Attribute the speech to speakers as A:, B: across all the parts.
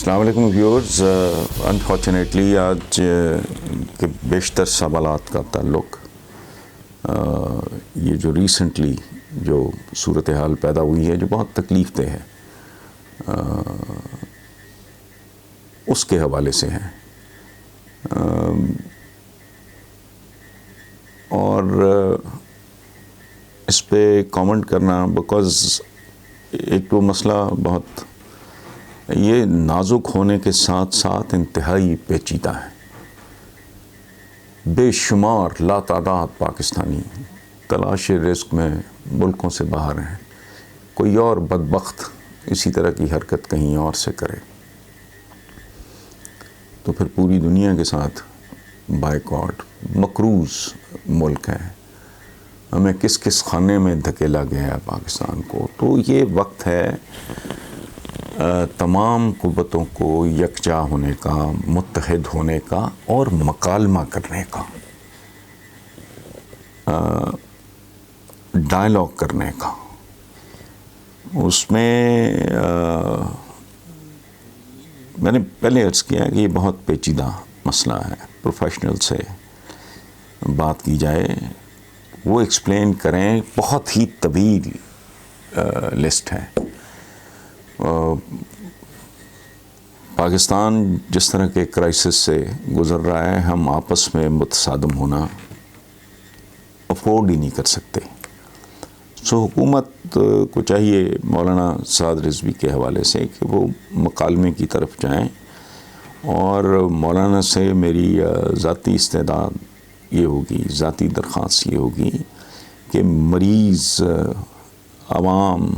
A: السلام علیکم viewers. Unfortunately آج کے بیشتر سوالات کا تعلق یہ جو ریسنٹلی جو صورتحال پیدا ہوئی ہے جو بہت تکلیف دہ ہے اس کے حوالے سے ہے. اور اس پہ کامنٹ کرنا بیکاز ایک تو مسئلہ بہت یہ نازک ہونے کے ساتھ ساتھ انتہائی پیچیدہ ہے. بے شمار لاتعداد پاکستانی تلاش رزق میں ملکوں سے باہر ہیں. کوئی اور بدبخت اسی طرح کی حرکت کہیں اور سے کرے تو پھر پوری دنیا کے ساتھ بائیکاٹ. مقروض ملک ہے, ہمیں کس کس خانے میں دھکیلا گیا ہے پاکستان کو. تو یہ وقت ہے تمام قوتوں کو یکجا ہونے کا, متحد ہونے کا اور مکالمہ کرنے کا, ڈائلاگ کرنے کا. اس میں میں نے پہلے عرض کیا کہ یہ بہت پیچیدہ مسئلہ ہے. پروفیشنل سے بات کی جائے, وہ ایکسپلین کریں. بہت ہی طویل لسٹ ہے. پاکستان جس طرح کے کرائسس سے گزر رہا ہے, ہم آپس میں متصادم ہونا افورڈ ہی نہیں کر سکتے. سو حکومت کو چاہیے مولانا سعد رضوی کے حوالے سے کہ وہ مکالمے کی طرف جائیں. اور مولانا سے میری ذاتی استعداد یہ ہوگی, ذاتی درخواست یہ ہوگی کہ مریض, عوام,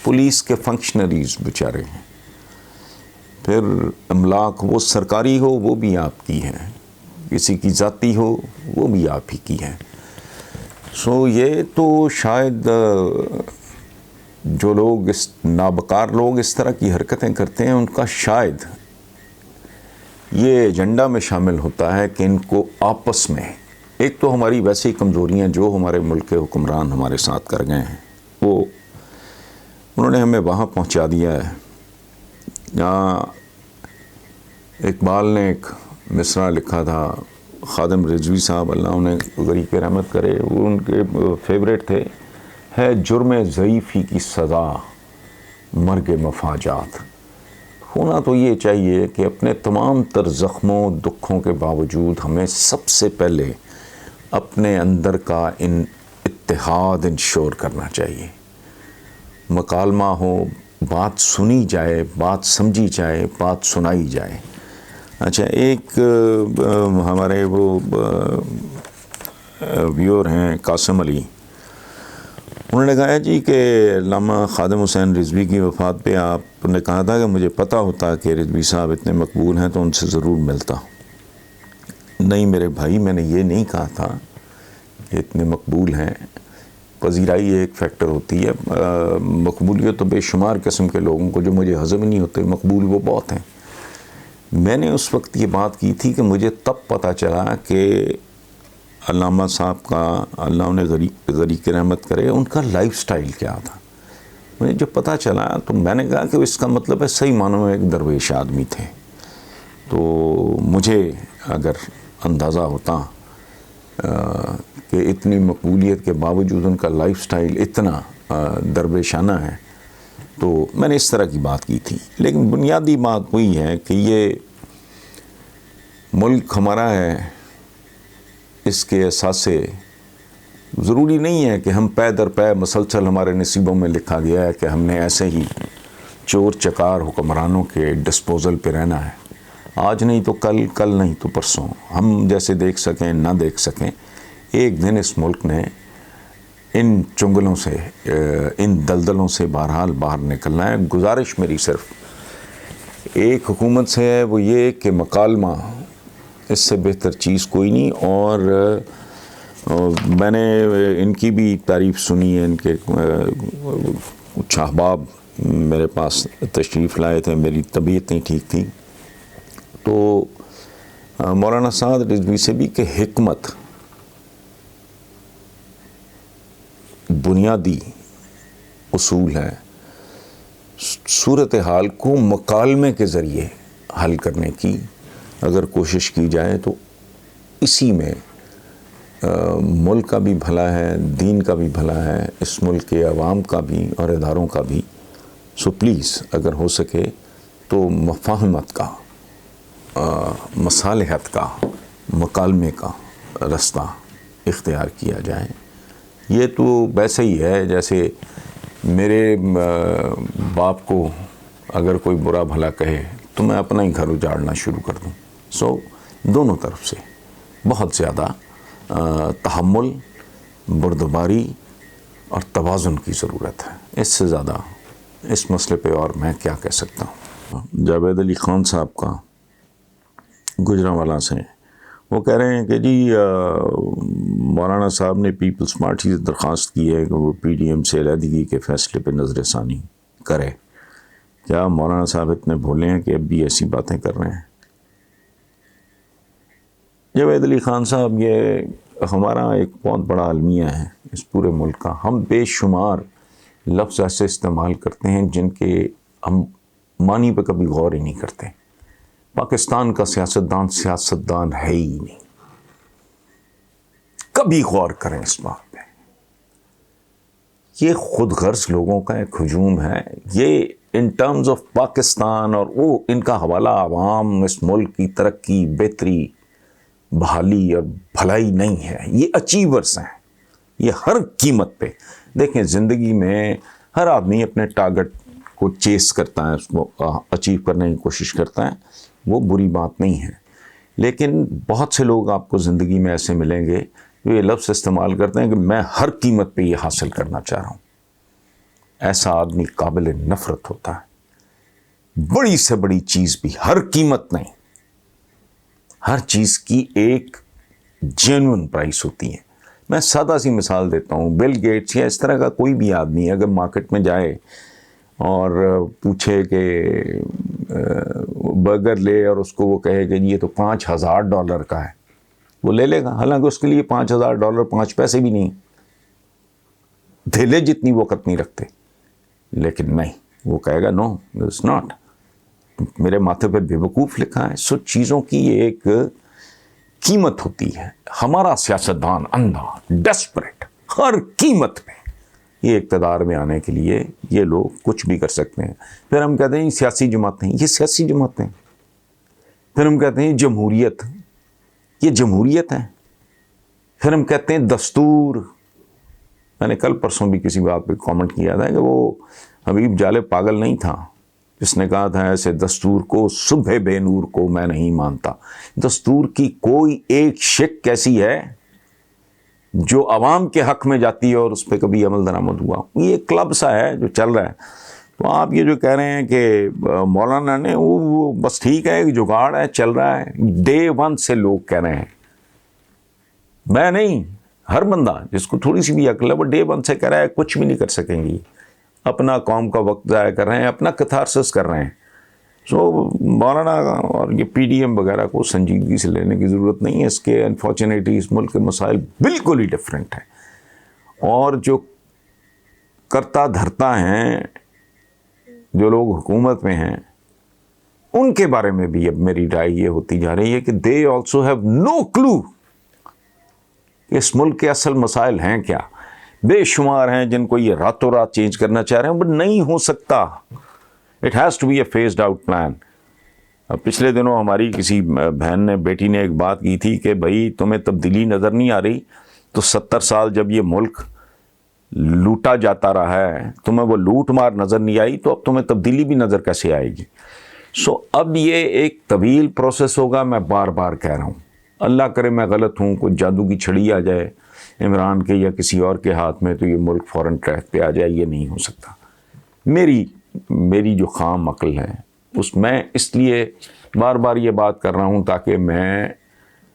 A: پولیس کے فنکشنریز بیچارے ہیں, پھر املاک وہ سرکاری ہو وہ بھی آپ کی ہیں, کسی کی ذاتی ہو وہ بھی آپ ہی کی ہیں. سو یہ تو شاید جو لوگ اس نابکار لوگ اس طرح کی حرکتیں کرتے ہیں ان کا شاید یہ ایجنڈا میں شامل ہوتا ہے کہ ان کو آپس میں, ایک تو ہماری ویسی کمزوریاں جو ہمارے ملک کے حکمران ہمارے ساتھ کر گئے ہیں وہ انہوں نے ہمیں وہاں پہنچا دیا ہے جہاں اقبال نے ایک مصرع لکھا تھا. خادم رضوی صاحب اللہ انہیں غریق رحمت کرے, وہ ان کے فیوریٹ تھے. ہے جرم ضعیفی کی سزا مرگ مفاجات. ہونا تو یہ چاہیے کہ اپنے تمام تر زخموں دکھوں کے باوجود ہمیں سب سے پہلے اپنے اندر کا اتحاد انشور کرنا چاہیے. مکالمہ ہو, بات سنی جائے, بات سمجھی جائے, بات سنائی جائے. اچھا, ایک ہمارے وہ ویور ہیں قاسم علی, انہوں نے کہا جی کہ علامہ خادم حسین رضوی کی وفات پہ آپ نے کہا تھا کہ مجھے پتہ ہوتا کہ رضوی صاحب اتنے مقبول ہیں تو ان سے ضرور ملتا. نہیں میرے بھائی, میں نے یہ نہیں کہا تھا کہ اتنے مقبول ہیں. پذیرائی ایک فیکٹر ہوتی ہے, مقبولیت تو بے شمار قسم کے لوگوں کو جو مجھے ہضم نہیں ہوتے, مقبول وہ بہت ہیں. میں نے اس وقت یہ بات کی تھی کہ مجھے تب پتہ چلا کہ علامہ صاحب کا, اللہ انہیں غریق رحمت کرے, ان کا لائف سٹائل کیا تھا. مجھے جب پتہ چلا تو میں نے کہا کہ اس کا مطلب ہے صحیح معنوں میں ایک درویش آدمی تھے. تو مجھے اگر اندازہ ہوتا کہ اتنی مقبولیت کے باوجود ان کا لائف سٹائل اتنا درویشانہ ہے تو میں نے اس طرح کی بات کی تھی. لیکن بنیادی بات وہی ہے کہ یہ ملک ہمارا ہے, اس کے اثاثے ضروری نہیں ہے کہ ہم پے در پے مسلسل ہمارے نصیبوں میں لکھا گیا ہے کہ ہم نے ایسے ہی چور چکار حکمرانوں کے ڈسپوزل پہ رہنا ہے. آج نہیں تو کل, کل نہیں تو پرسوں, ہم جیسے دیکھ سکیں نہ دیکھ سکیں. ایک دن اس ملک نے ان چنگلوں سے, ان دلدلوں سے بہرحال باہر نکلنا ہے. گزارش میری صرف ایک حکومت سے ہے, وہ یہ کہ مکالمہ, اس سے بہتر چیز کوئی نہیں. اور میں نے ان کی بھی تعریف سنی ہے. ان کے کچھ احباب میرے پاس تشریف لائے تھے, میری طبیعت نہیں ٹھیک تھی, تو مولانا سعد رضوی سے بھی کہ حکمت بنیادی اصول ہے. صورتحال کو مکالمے کے ذریعے حل کرنے کی اگر کوشش کی جائے تو اسی میں ملک کا بھی بھلا ہے، دین کا بھی بھلا ہے، اس ملک کے عوام کا بھی اور اداروں کا بھی. سو پلیز اگر ہو سکے تو مفاہمت کا، مصالحت کا، مکالمے کا رستہ اختیار کیا جائے. یہ تو ویسے ہی ہے جیسے میرے باپ کو اگر کوئی برا بھلا کہے تو میں اپنا ہی گھر اجاڑنا شروع کر دوں. سو دونوں طرف سے بہت زیادہ تحمل، بردباری اور توازن کی ضرورت ہے. اس سے زیادہ اس مسئلے پہ اور میں کیا کہہ سکتا ہوں. جاوید علی خان صاحب کا گجرانوالہ سے، وہ کہہ رہے ہیں کہ جی مولانا صاحب نے پیپلز پارٹی سے درخواست کی ہے کہ وہ پی ڈی ایم سے علیحدگی کے فیصلے پہ نظر ثانی کرے. کیا مولانا صاحب اتنے بھولے ہیں کہ اب بھی ایسی باتیں کر رہے ہیں؟ جاوید علی خان صاحب، یہ ہمارا ایک بہت بڑا المیہ ہے اس پورے ملک کا. ہم بے شمار لفظ ایسے استعمال کرتے ہیں جن کے ہم معنی پہ کبھی غور ہی نہیں کرتے. پاکستان کا سیاستدان ہے ہی نہیں. کبھی غور کریں اس بات پہ. یہ خود غرض لوگوں کا ایک ہجوم ہے. یہ ان ٹرمز آف پاکستان اور وہ ان کا حوالہ عوام، اس ملک کی ترقی، بہتری، بحالی اور بھلائی نہیں ہے. یہ اچیورز ہیں. یہ ہر قیمت پہ دیکھیں، زندگی میں ہر آدمی اپنے ٹارگٹ کو چیس کرتا ہے، اس کو اچیو کرنے کی کوشش کرتا ہے. وہ بری بات نہیں ہے، لیکن بہت سے لوگ آپ کو زندگی میں ایسے ملیں گے جو یہ لفظ استعمال کرتے ہیں کہ میں ہر قیمت پہ یہ حاصل کرنا چاہ رہا ہوں. ایسا آدمی قابل نفرت ہوتا ہے. بڑی سے بڑی چیز بھی ہر قیمت نہیں، ہر چیز کی ایک جینون پرائس ہوتی ہے. میں سادہ سی مثال دیتا ہوں. بل گیٹس یا اس طرح کا کوئی بھی آدمی اگر مارکیٹ میں جائے اور پوچھے کہ برگر لے اور اس کو وہ کہے کہ یہ تو $5,000 کا ہے، وہ لے لے گا. حالانکہ اس کے لیے $5,000 5 پیسے بھی نہیں، دھیلے جتنی وقت نہیں رکھتے. لیکن نہیں، وہ کہے گا نو اٹس ناٹ، میرے ماتھے پہ بے وقوف لکھا ہے. سو چیزوں کی ایک قیمت ہوتی ہے. ہمارا سیاستدان اندھا، ڈیسپریٹ، ہر قیمت پہ یہ اقتدار میں آنے کے لیے یہ لوگ کچھ بھی کر سکتے ہیں. پھر ہم کہتے ہیں سیاسی جماعتیں، یہ سیاسی جماعتیں. پھر ہم کہتے ہیں جمہوریت، یہ جمہوریت ہے. پھر ہم کہتے ہیں دستور. میں نے کل پرسوں بھی کسی بات پہ کامنٹ کیا تھا کہ وہ حبیب جالب پاگل نہیں تھا جس نے کہا تھا ایسے دستور کو صبح بے نور کو میں نہیں مانتا. دستور کی کوئی ایک شک کیسی ہے جو عوام کے حق میں جاتی ہے اور اس پہ کبھی عمل درآمد ہوا؟ یہ کلب سا ہے جو چل رہا ہے. تو آپ یہ جو کہہ رہے ہیں کہ مولانا نے وہ بس ٹھیک ہے، جگاڑ ہے، چل رہا ہے. ڈے 1 سے لوگ کہہ رہے ہیں، میں نہیں، ہر بندہ جس کو تھوڑی سی بھی عقل ہے وہ ڈے 1 سے کہہ رہا ہے کچھ بھی نہیں کر سکیں گی. اپنا قوم کا وقت ضائع کر رہے ہیں، اپنا کتھارسس کر رہے ہیں. سو مولانا اور یہ پی ڈی ایم وغیرہ کو سنجیدگی سے لینے کی ضرورت نہیں ہے. اس کے انفارچونیٹلی اس ملک کے مسائل بالکل ہی ڈفرینٹ ہیں. اور جو کرتا دھرتا ہیں، جو لوگ حکومت میں ہیں، ان کے بارے میں بھی اب میری رائے یہ ہوتی جا رہی ہے کہ دے آلسو ہیو نو کلو اس ملک کے اصل مسائل ہیں کیا. بے شمار ہیں جن کو یہ راتوں رات چینج کرنا چاہ رہے ہیں، بٹ نہیں ہو سکتا. It has to be a phased out plan. پچھلے دنوں ہماری کسی بہن نے، بیٹی نے ایک بات کی تھی کہ بھائی تمہیں تبدیلی نظر نہیں آ رہی تو 70 سال جب یہ ملک لوٹا جاتا رہا ہے، تمہیں وہ لوٹ مار نظر نہیں آئی تو اب تمہیں تبدیلی بھی نظر کیسے آئے گی؟ سو اب یہ ایک طویل پروسیس ہوگا. میں بار بار کہہ رہا ہوں، اللہ کرے میں غلط ہوں، کوئی جادو کی چھڑی آ جائے عمران کے یا کسی اور کے ہاتھ میں تو یہ ملک فوراً ٹریک پہ آ جائے. یہ نہیں ہو سکتا. میری جو خام عقل ہے اس میں اس لیے بار بار یہ بات کر رہا ہوں تاکہ میں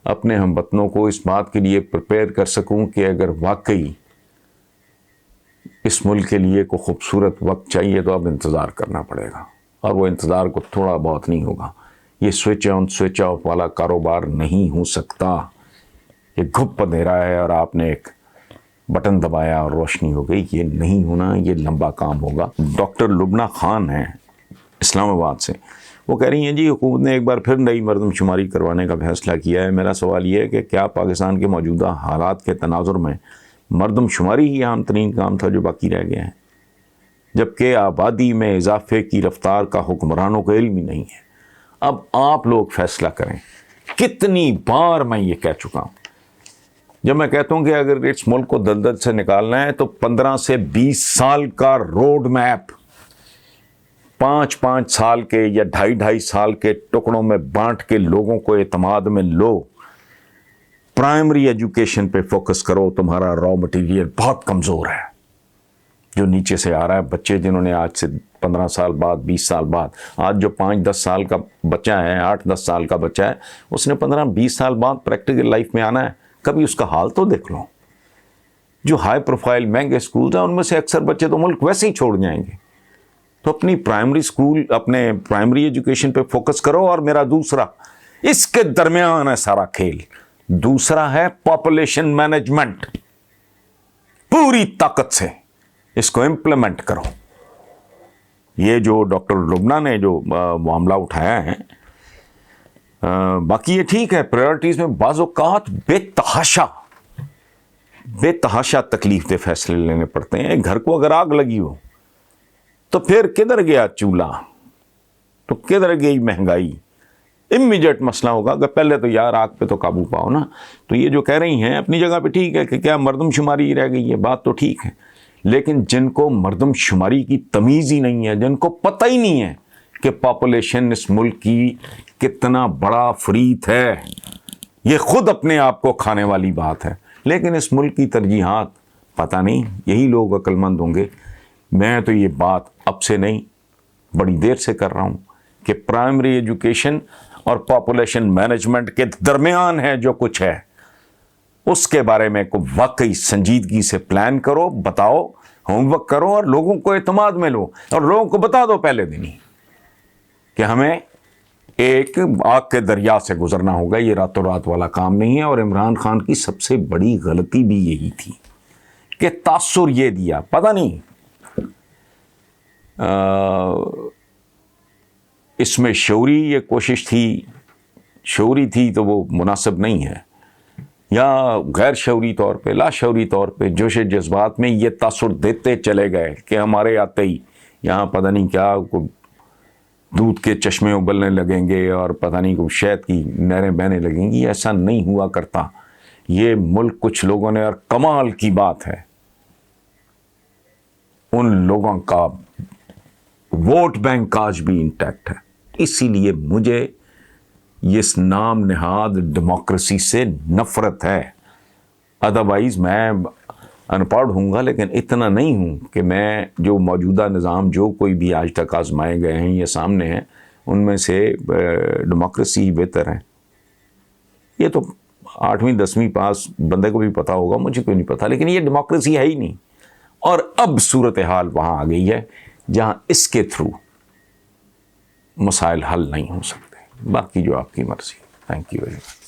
A: اپنے ہم وطنوں کو اس بات کے لیے پریپیئر کر سکوں کہ اگر واقعی اس ملک کے لیے کوئی خوبصورت وقت چاہیے تو اب انتظار کرنا پڑے گا. اور وہ انتظار کو تھوڑا بہت نہیں ہوگا. یہ سوئچ آن سوئچ آف والا کاروبار نہیں ہو سکتا. یہ گھپ اندھیرا ہے اور آپ نے ایک بٹن دبایا اور روشنی ہو گئی. یہ نہیں ہونا, یہ لمبا کام ہوگا. ڈاکٹر لبنہ خان ہیں اسلام آباد سے, وہ کہہ رہی ہیں جی حکومت نے ایک بار پھر نئی مردم شماری کروانے کا فیصلہ کیا ہے. میرا سوال یہ ہے کہ کیا پاکستان کے موجودہ حالات کے تناظر میں مردم شماری ہی اہم ترین کام تھا جو باقی رہ گیا ہے, جبکہ آبادی میں اضافے کی رفتار کا حکمرانوں کو علم ہی نہیں ہے. اب آپ لوگ فیصلہ کریں. کتنی بار میں یہ کہہ چکا ہوں, جب میں کہتا ہوں کہ اگر اس ملک کو دلدل سے نکالنا ہے تو 15 سے 20 سال کا روڈ میپ 5 سال کے یا 2.5 سال کے ٹکڑوں میں بانٹ کے لوگوں کو اعتماد میں لو. پرائمری ایجوکیشن پہ فوکس کرو. تمہارا را مٹیریل بہت کمزور ہے جو نیچے سے آ رہا ہے. بچے جنہوں نے آج سے 15 سال بعد 20 سال بعد, آج جو 5-10 سال کا بچہ ہے, 8-10 سال کا بچہ ہے, اس نے 15-20 سال بعد پریکٹیکل لائف میں آنا ہے. کبھی اس کا حال تو دیکھ لو. جو ہائی پروفائل مہنگے اسکولز ہیں ان میں سے اکثر بچے تو ملک ویسے ہی چھوڑ جائیں گے. تو اپنی پرائمری اسکول, اپنے پرائمری ایجوکیشن پہ فوکس کرو. اور میرا دوسرا, اس کے درمیان ہے سارا کھیل, دوسرا ہے پاپولیشن مینجمنٹ. پوری طاقت سے اس کو امپلیمنٹ کرو. یہ جو ڈاکٹر لبنہ نے جو معاملہ اٹھایا ہے, باقی یہ ٹھیک ہے, پریورٹیز میں بعض اوقات بے تحاشا تکلیف دہ فیصلے لینے پڑتے ہیں. گھر کو اگر آگ لگی ہو تو پھر کدھر گیا چولہا, تو کدھر گئی مہنگائی. امیڈیٹ مسئلہ ہوگا کہ پہلے تو یار آگ پہ تو قابو پاؤ نا. تو یہ جو کہہ رہی ہیں اپنی جگہ پہ ٹھیک ہے کہ کیا مردم شماری رہ گئی ہے, بات تو ٹھیک ہے, لیکن جن کو مردم شماری کی تمیز ہی نہیں ہے, جن کو پتہ ہی نہیں ہے کہ پاپولیشن اس ملک کی کتنا بڑا فریت ہے, یہ خود اپنے آپ کو کھانے والی بات ہے. لیکن اس ملک کی ترجیحات پتہ نہیں, یہی لوگ عقل مند ہوں گے. میں تو یہ بات اب سے نہیں بڑی دیر سے کر رہا ہوں کہ پرائمری ایجوکیشن اور پاپولیشن مینجمنٹ کے درمیان ہے جو کچھ ہے, اس کے بارے میں کو واقعی سنجیدگی سے پلان کرو, بتاؤ, ہوم ورک کرو اور لوگوں کو اعتماد میں لو. اور لوگوں کو بتا دو پہلے دن ہی کہ ہمیں ایک آگ کے دریا سے گزرنا ہوگا, یہ راتوں رات والا کام نہیں ہے. اور عمران خان کی سب سے بڑی غلطی بھی یہی تھی کہ تاثر یہ دیا, پتہ نہیں اس میں شعوری یہ کوشش تھی, شعوری تھی تو وہ مناسب نہیں ہے, یا غیر شعوری طور پہ, لا شعوری طور پہ جوش جذبات میں یہ تاثر دیتے چلے گئے کہ ہمارے آتے ہی یہاں پتہ نہیں کیا دودھ کے چشمے ابلنے لگیں گے اور پتہ نہیں کو شہد کی نہریں بہنے لگیں گی. ایسا نہیں ہوا کرتا. یہ ملک کچھ لوگوں نے, اور کمال کی بات ہے ان لوگوں کا ووٹ بینک آج بھی انٹیکٹ ہے. اسی لیے مجھے اس نام نہاد ڈیموکریسی سے نفرت ہے. ادروائز میں ان پڑھ ہوں گا لیکن اتنا نہیں ہوں کہ میں جو موجودہ نظام جو کوئی بھی آج تک آزمائے گئے ہیں, یہ سامنے ہیں, ان میں سے ڈیموکریسی ہی بہتر ہے. یہ تو 8ویں 10ویں پاس بندے کو بھی پتا ہوگا, مجھے کوئی نہیں پتا, لیکن یہ ڈیموکریسی ہے ہی نہیں. اور اب صورتحال وہاں آ گئی ہے جہاں اس کے تھرو مسائل حل نہیں ہو سکتے. باقی جو آپ کی مرضی. Thank you very much.